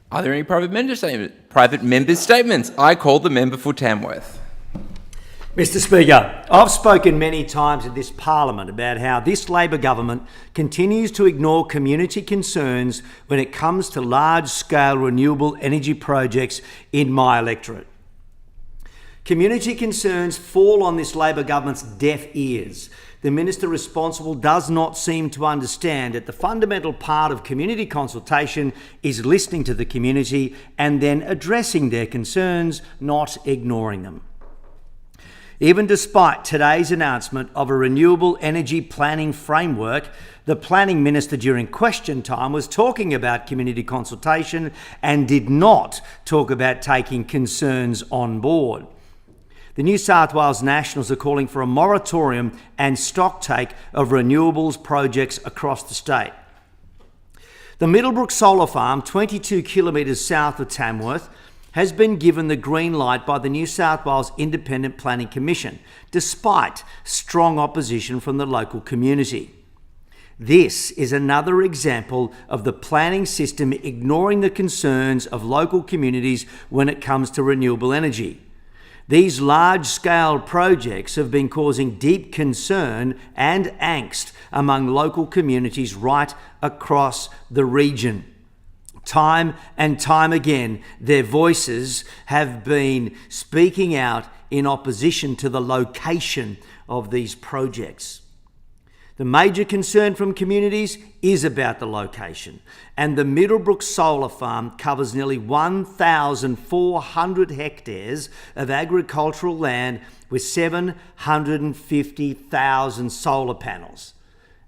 Are there any private member statements? I call the member for Tamworth. Mr Speaker, I've spoken many times in this Parliament about how this Labor government continues to ignore community concerns when it comes to large-scale renewable energy projects in my electorate. Community concerns fall on this Labor government's deaf ears. The minister responsible does not seem to understand that the fundamental part of community consultation is listening to the community and then addressing their concerns, not ignoring them. Even despite today's announcement of a renewable energy planning framework, the planning minister during question time was talking about community consultation and did not talk about taking concerns on board. The New South Wales Nationals are calling for a moratorium and stocktake of renewables projects across the state. The Middlebrook Solar Farm, 22 kilometres south of Tamworth, has been given the green light by the New South Wales Independent Planning Commission, despite strong opposition from the local community. This is another example of the planning system ignoring the concerns of local communities when it comes to renewable energy. These large-scale projects have been causing deep concern and angst among local communities right across the region. Time and time again, their voices have been speaking out in opposition to the location of these projects. The major concern from communities is about the location, and the Middlebrook Solar Farm covers nearly 1,400 hectares of agricultural land with 750,000 solar panels.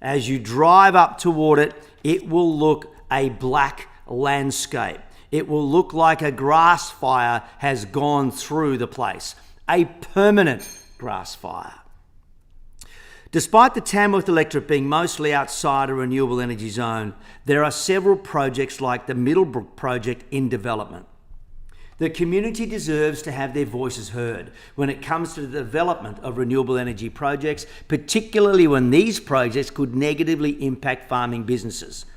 As you drive up toward it, it will look a black landscape. It will look like a grass fire has gone through the place, a permanent grass fire. Despite the Tamworth electorate being mostly outside a renewable energy zone, there are several projects like the Middlebrook project in development. The community deserves to have their voices heard when it comes to the development of renewable energy projects, particularly when these projects could negatively impact farming businesses.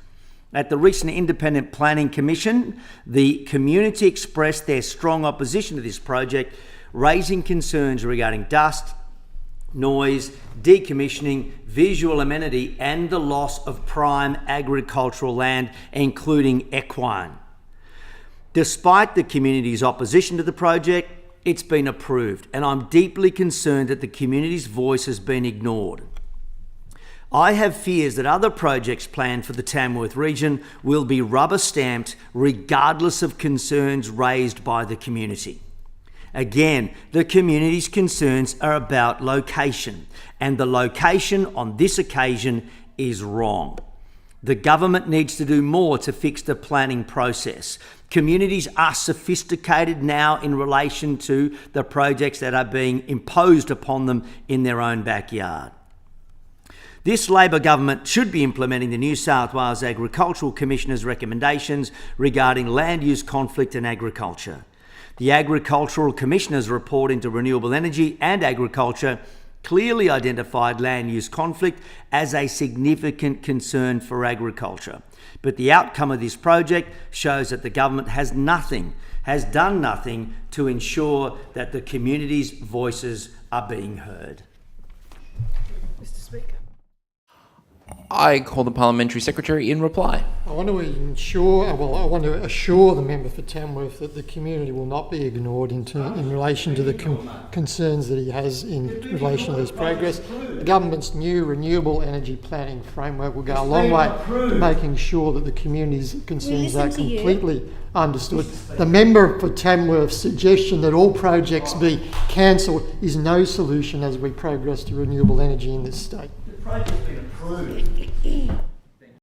At the recent Independent Planning Commission, the community expressed their strong opposition to this project, raising concerns regarding dust, noise, decommissioning, visual amenity, and the loss of prime agricultural land, including equine. Despite the community's opposition to the project, it's been approved, and I'm deeply concerned that the community's voice has been ignored. I have fears that other projects planned for the Tamworth region will be rubber-stamped regardless of concerns raised by the community. Again, the community's concerns are about location, and the location on this occasion is wrong. The government needs to do more to fix the planning process. Communities are sophisticated now in relation to the projects that are being imposed upon them in their own backyard. This Labor government should be implementing the New South Wales Agricultural Commissioner's recommendations regarding land use conflict and agriculture. The Agricultural Commissioner's report into renewable energy and agriculture clearly identified land use conflict as a significant concern for agriculture. But the outcome of this project shows that the government has done nothing to ensure that the community's voices are being heard. Mr Speaker. I call the Parliamentary Secretary in reply. I want to assure the member for Tamworth that the community will not be ignored in relation to the concerns that he has in relation to this progress. The government's new renewable energy planning framework will go a long way to making sure that the community's concerns are completely understood. The member for Tamworth's suggestion that all projects be cancelled is no solution as we progress to renewable energy in this state. The project's been approved.